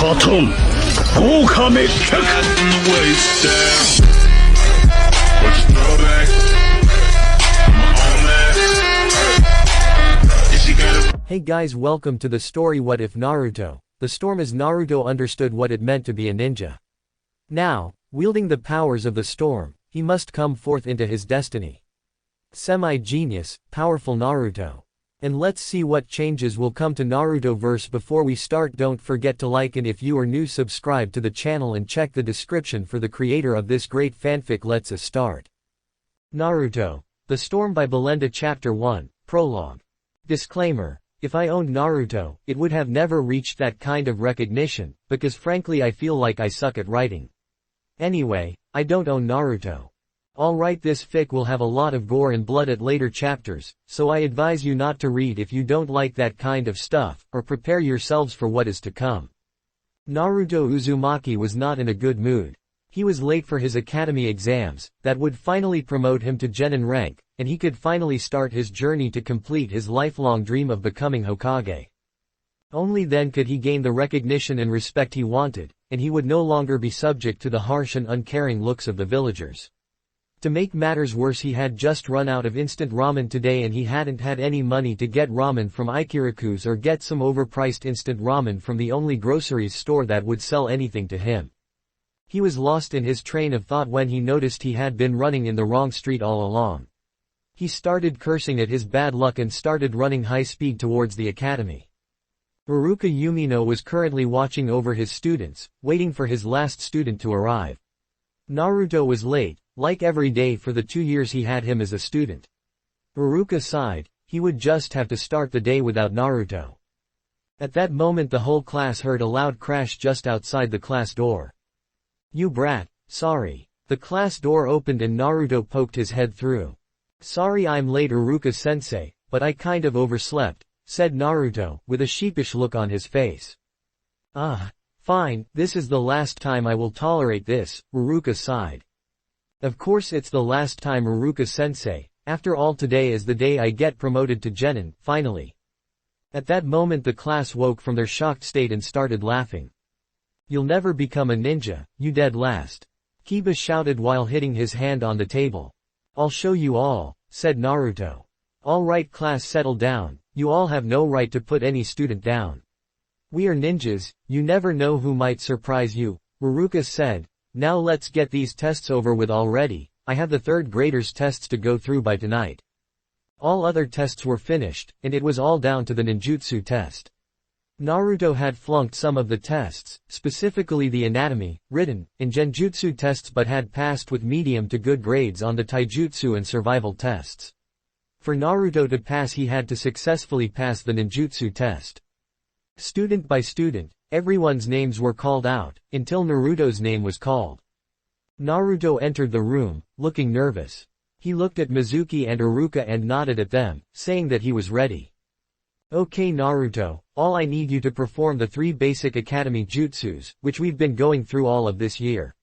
Cotton, Hokage. Hey guys, welcome to the story What If Naruto. The storm as Naruto understood what it meant to be a ninja. Now, wielding the powers of the storm, he must come forth into his destiny. Semi-genius, powerful Naruto. And let's see what changes will come to Naruto-verse. Before we start, don't forget to like, and if you are new, subscribe to the channel and check the description for the creator of this great fanfic. Let's start. Naruto, The Storm by Belinda. Chapter 1, Prologue. Disclaimer. If I owned Naruto, it would have never reached that kind of recognition, because frankly I feel like I suck at writing. Anyway, I don't own Naruto. Alright, this fic will have a lot of gore and blood at later chapters, so I advise you not to read if you don't like that kind of stuff, or prepare yourselves for what is to come. Naruto Uzumaki was not in a good mood. He was late for his academy exams, that would finally promote him to Genin rank, and he could finally start his journey to complete his lifelong dream of becoming Hokage. Only then could he gain the recognition and respect he wanted, and he would no longer be subject to the harsh and uncaring looks of the villagers. To make matters worse, he had just run out of instant ramen today, and he hadn't had any money to get ramen from Ikiraku's or get some overpriced instant ramen from the only groceries store that would sell anything to him. He was lost in his train of thought when he noticed he had been running in the wrong street all along. He started cursing at his bad luck and started running high speed towards the academy. Iruka Yumino was currently watching over his students, waiting for his last student to arrive. Naruto was late, like every day for the 2 years he had him as a student. Iruka sighed. He would just have to start the day without Naruto. At that moment the whole class heard a loud crash just outside the class door. "You brat, sorry." The class door opened and Naruto poked his head through. "Sorry I'm late, Iruka-sensei, but I kind of overslept," said Naruto, with a sheepish look on his face. Fine, this is the last time I will tolerate this," Iruka sighed. "Of course it's the last time, Iruka-sensei, after all today is the day I get promoted to Genin, finally." At that moment the class woke from their shocked state and started laughing. "You'll never become a ninja, you dead last," Kiba shouted while hitting his hand on the table. "I'll show you all," said Naruto. "All right class, settle down, you all have no right to put any student down. We are ninjas, you never know who might surprise you," Iruka said. "Now let's get these tests over with already. I have the third graders' tests to go through by tonight." All other tests were finished, and it was all down to the ninjutsu test. Naruto had flunked some of the tests, specifically the anatomy, written, and genjutsu tests, but had passed with medium to good grades on the taijutsu and survival tests. For Naruto to pass, he had to successfully pass the ninjutsu test. Student by student, everyone's names were called out, until Naruto's name was called. Naruto entered the room, looking nervous. He looked at Mizuki and Iruka and nodded at them, saying that he was ready. "Okay Naruto, all I need you to perform the 3 basic academy jutsus, which we've been going through all of this year.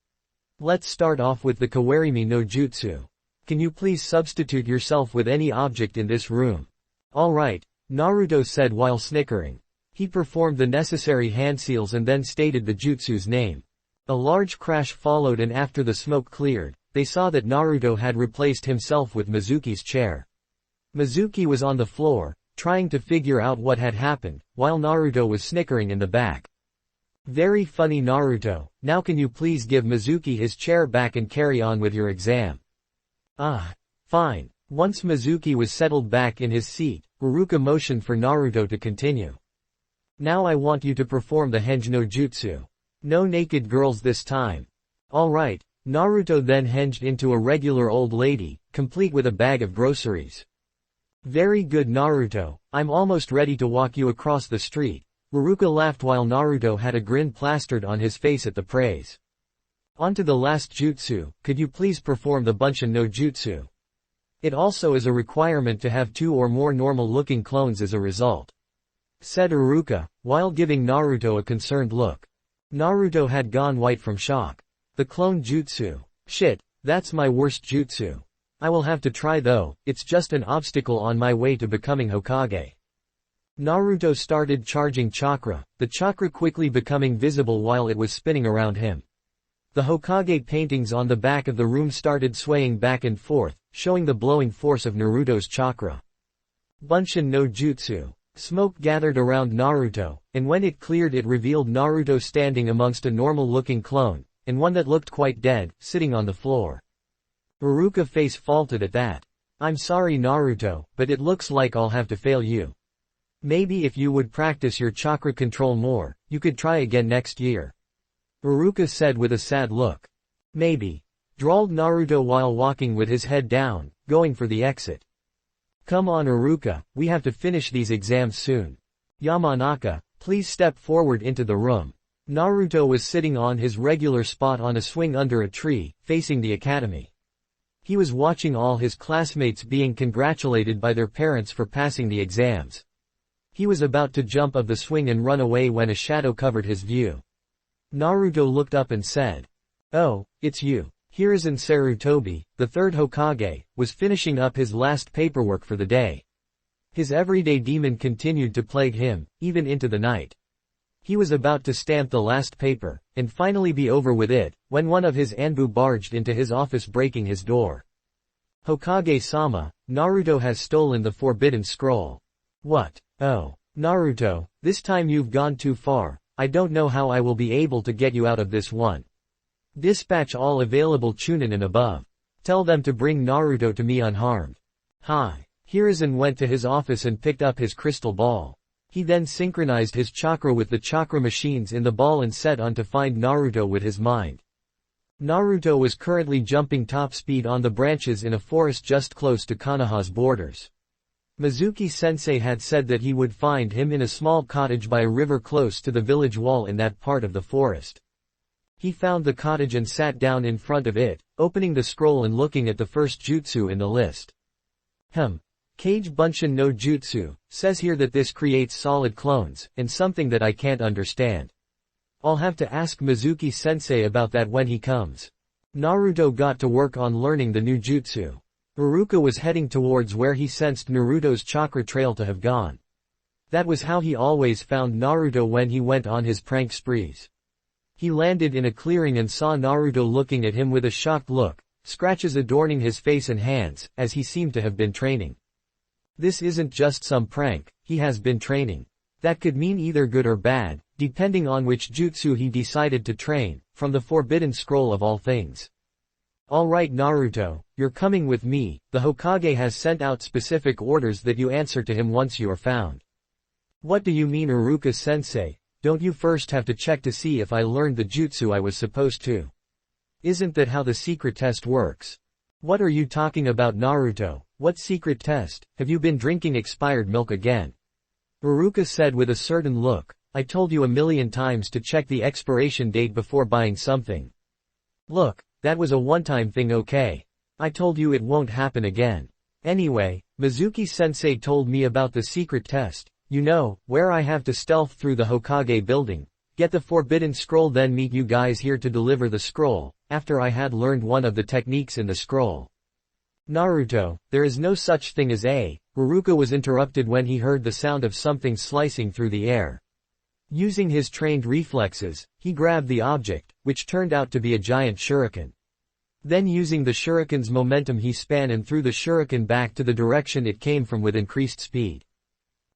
Let's start off with the Kawarimi no Jutsu. Can you please substitute yourself with any object in this room?" "Alright," Naruto said while snickering. He performed the necessary hand seals and then stated the jutsu's name. A large crash followed, and after the smoke cleared, they saw that Naruto had replaced himself with Mizuki's chair. Mizuki was on the floor, trying to figure out what had happened, while Naruto was snickering in the back. "Very funny Naruto, now can you please give Mizuki his chair back and carry on with your exam?" Fine." Once Mizuki was settled back in his seat, Iruka motioned for Naruto to continue. "Now I want you to perform the Henge no Jutsu. No naked girls this time." "Alright." Naruto then henged into a regular old lady, complete with a bag of groceries. "Very good Naruto, I'm almost ready to walk you across the street." Iruka laughed while Naruto had a grin plastered on his face at the praise. "On to the last jutsu, could you please perform the Bunshin no Jutsu? It also is a requirement to have 2 or more normal-looking clones as a result," said Iruka, while giving Naruto a concerned look. Naruto had gone white from shock. "The clone jutsu. Shit, that's my worst jutsu. I will have to try though, it's just an obstacle on my way to becoming Hokage." Naruto started charging chakra, the chakra quickly becoming visible while it was spinning around him. The Hokage paintings on the back of the room started swaying back and forth, showing the blowing force of Naruto's chakra. Bunshin no Jutsu. Smoke gathered around Naruto, and when it cleared it revealed Naruto standing amongst a normal-looking clone, and one that looked quite dead, sitting on the floor. Iruka face faulted at that. "I'm sorry Naruto, but it looks like I'll have to fail you. Maybe if you would practice your chakra control more, you could try again next year." Iruka said with a sad look. "Maybe," drawled Naruto while walking with his head down, going for the exit. "Come on Iruka, we have to finish these exams soon. Yamanaka, please step forward into the room." Naruto was sitting on his regular spot on a swing under a tree, facing the academy. He was watching all his classmates being congratulated by their parents for passing the exams. He was about to jump off the swing and run away when a shadow covered his view. Naruto looked up and said, "Oh, it's you." Hiruzen Sarutobi, the third Hokage, was finishing up his last paperwork for the day. His everyday demon continued to plague him, even into the night. He was about to stamp the last paper, and finally be over with it, when one of his Anbu barged into his office breaking his door. "Hokage-sama, Naruto has stolen the forbidden scroll." "What? Oh, Naruto, this time you've gone too far. I don't know how I will be able to get you out of this one. Dispatch all available Chunin and above. Tell them to bring Naruto to me unharmed." "Hi." Hiruzen went to his office and picked up his crystal ball. He then synchronized his chakra with the chakra machines in the ball and set on to find Naruto with his mind. Naruto was currently jumping top speed on the branches in a forest just close to Konoha's borders. Mizuki-sensei had said that he would find him in a small cottage by a river close to the village wall in that part of the forest. He found the cottage and sat down in front of it, opening the scroll and looking at the first jutsu in the list. Kage Bunshin no Jutsu, says here that this creates solid clones, and something that I can't understand. I'll have to ask Mizuki-sensei about that when he comes. Naruto got to work on learning the new jutsu. Iruka was heading towards where he sensed Naruto's chakra trail to have gone. That was how he always found Naruto when he went on his prank sprees. He landed in a clearing and saw Naruto looking at him with a shocked look, scratches adorning his face and hands, as he seemed to have been training. This isn't just some prank, he has been training. That could mean either good or bad, depending on which jutsu he decided to train, from the forbidden scroll of all things. "Alright Naruto, you're coming with me, the Hokage has sent out specific orders that you answer to him once you are found." "What do you mean Iruka-sensei? Don't you first have to check to see if I learned the jutsu I was supposed to? Isn't that how the secret test works?" "What are you talking about Naruto? What secret test? Have you been drinking expired milk again?" Iruka said with a certain look, "I told you a million times to check the expiration date before buying something. Look, that was a one-time thing, okay? I told you it won't happen again. Anyway, Mizuki-sensei told me about the secret test. You know, where I have to stealth through the Hokage building, get the forbidden scroll then meet you guys here to deliver the scroll, after I had learned one of the techniques in the scroll." "Naruto, there is no such thing as a." Iruka was interrupted when he heard the sound of something slicing through the air. Using his trained reflexes, he grabbed the object, which turned out to be a giant shuriken. Then using the shuriken's momentum he span and threw the shuriken back to the direction it came from with increased speed.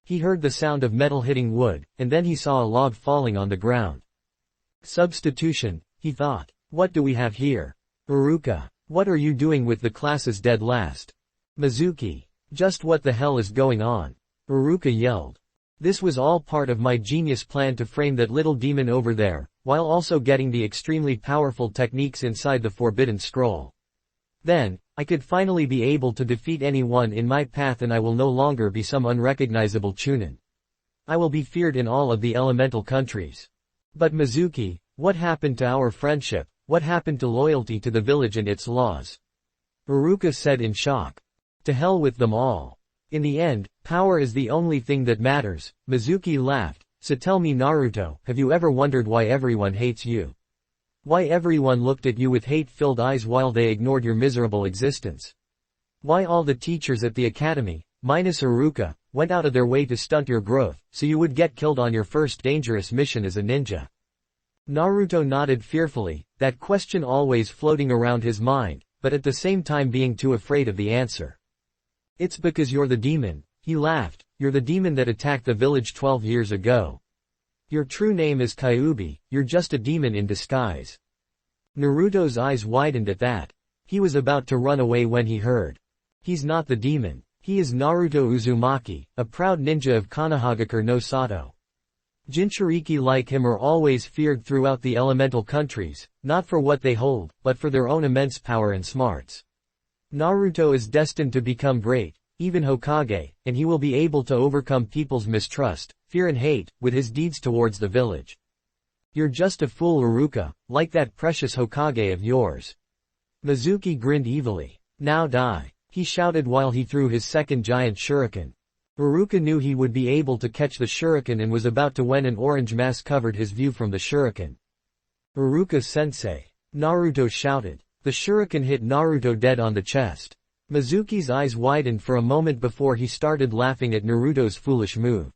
He heard the sound of metal hitting wood, and then he saw a log falling on the ground. Substitution, he thought. What do we have here? Iruka, what are you doing with the class's dead last? Mizuki, just what the hell is going on? Iruka yelled. This was all part of my genius plan to frame that little demon over there, while also getting the extremely powerful techniques inside the Forbidden Scroll. Then, I could finally be able to defeat anyone in my path and I will no longer be some unrecognizable Chunin. I will be feared in all of the elemental countries. But Mizuki, what happened to our friendship? What happened to loyalty to the village and its laws? Iruka said in shock. To hell with them all. In the end, power is the only thing that matters. Mizuki laughed. So tell me Naruto, have you ever wondered why everyone hates you? Why everyone looked at you with hate-filled eyes while they ignored your miserable existence? Why all the teachers at the academy, minus Iruka, went out of their way to stunt your growth, so you would get killed on your first dangerous mission as a ninja. Naruto nodded fearfully, that question always floating around his mind, but at the same time being too afraid of the answer. It's because you're the demon, he laughed, you're the demon that attacked the village 12 years ago. Your true name is Kyuubi, you're just a demon in disguise. Naruto's eyes widened at that. He was about to run away when he heard. He's not the demon. He is Naruto Uzumaki, a proud ninja of Konohagakure no Sato. Jinchuriki like him are always feared throughout the elemental countries, not for what they hold, but for their own immense power and smarts. Naruto is destined to become great, even Hokage, and he will be able to overcome people's mistrust, fear and hate, with his deeds towards the village. You're just a fool, Iruka, like that precious Hokage of yours. Mizuki grinned evilly. Now die, he shouted while he threw his second giant shuriken. Iruka knew he would be able to catch the shuriken and was about to when an orange mass covered his view from the shuriken. Iruka-sensei! Naruto shouted. The shuriken hit Naruto dead on the chest. Mizuki's eyes widened for a moment before he started laughing at Naruto's foolish move.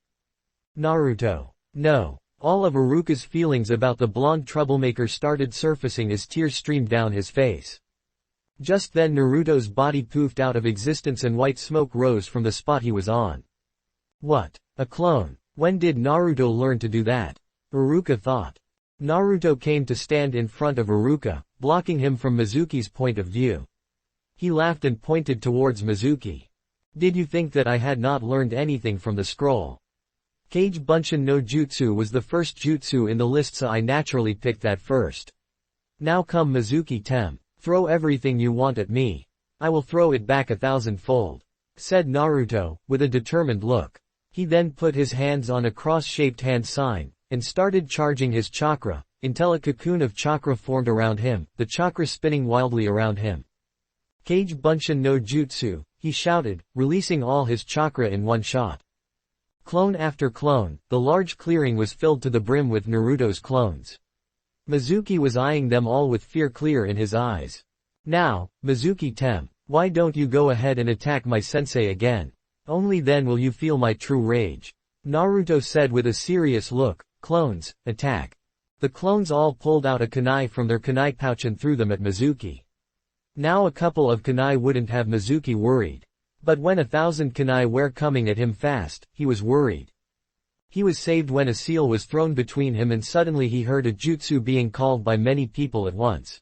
Naruto. No. All of Iruka's feelings about the blonde troublemaker started surfacing as tears streamed down his face. Just then Naruto's body poofed out of existence and white smoke rose from the spot he was on. What? A clone? When did Naruto learn to do that? Iruka thought. Naruto came to stand in front of Iruka, blocking him from Mizuki's point of view. He laughed and pointed towards Mizuki. Did you think that I had not learned anything from the scroll? Kage Bunshin no Jutsu was the first jutsu in the list, so I naturally picked that first. Now come Mizuki-tem, throw everything you want at me. I will throw it back 1,000-fold, said Naruto, with a determined look. He then put his hands on a cross-shaped hand sign, and started charging his chakra, until a cocoon of chakra formed around him, the chakra spinning wildly around him. Kage Bunshin no Jutsu, he shouted, releasing all his chakra in one shot. Clone after clone, the large clearing was filled to the brim with Naruto's clones. Mizuki was eyeing them all with fear clear in his eyes. Now, Mizuki-tem, why don't you go ahead and attack my sensei again? Only then will you feel my true rage. Naruto said with a serious look, clones, attack. The clones all pulled out a kunai from their kunai pouch and threw them at Mizuki. Now a couple of kunai wouldn't have Mizuki worried. But when 1,000 kunai were coming at him fast, he was worried. He was saved when a seal was thrown between him and suddenly he heard a jutsu being called by many people at once.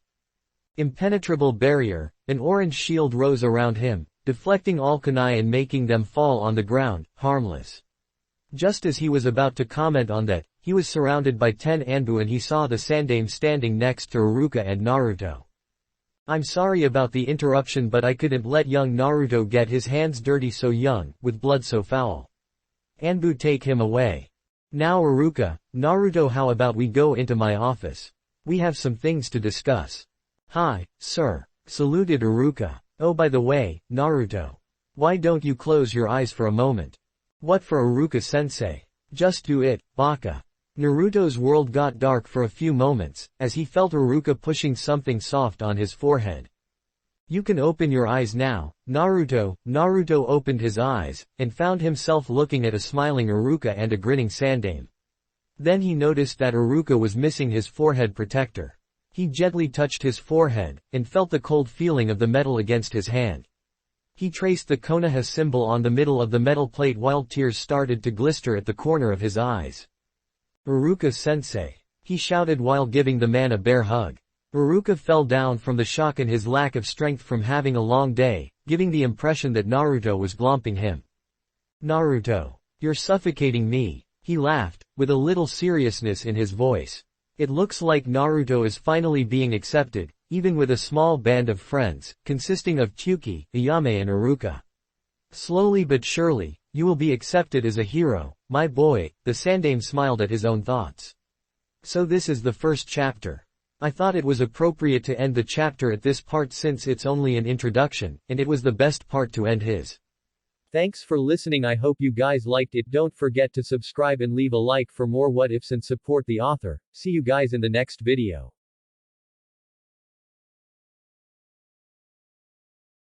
Impenetrable barrier, an orange shield rose around him, deflecting all kunai and making them fall on the ground, harmless. Just as he was about to comment on that, he was surrounded by 10 Anbu and he saw the Sandaime standing next to Iruka and Naruto. I'm sorry about the interruption, but I couldn't let young Naruto get his hands dirty so young, with blood so foul. Anbu, take him away. Now Iruka, Naruto, how about we go into my office? We have some things to discuss. Hi, sir, saluted Iruka. Oh, by the way, Naruto. Why don't you close your eyes for a moment? What for, Iruka-sensei? Just do it, baka. Naruto's world got dark for a few moments, as he felt Iruka pushing something soft on his forehead. You can open your eyes now, Naruto. Naruto opened his eyes, and found himself looking at a smiling Iruka and a grinning Sandaime. Then he noticed that Iruka was missing his forehead protector. He gently touched his forehead, and felt the cold feeling of the metal against his hand. He traced the Konoha symbol on the middle of the metal plate while tears started to glister at the corner of his eyes. Iruka-sensei, he shouted while giving the man a bear hug. Iruka fell down from the shock and his lack of strength from having a long day, giving the impression that Naruto was glomping him. Naruto, you're suffocating me, he laughed, with a little seriousness in his voice. It looks like Naruto is finally being accepted, even with a small band of friends, consisting of Tsuki, Ayame and Iruka. Slowly but surely, you will be accepted as a hero, my boy. The Sandaime smiled at his own thoughts. So this is the first chapter. I thought it was appropriate to end the chapter at this part since it's only an introduction, and it was the best part to end his. Thanks for listening. I hope you guys liked it. Don't forget to subscribe and leave a like for more what ifs and support the author. See you guys in the next video.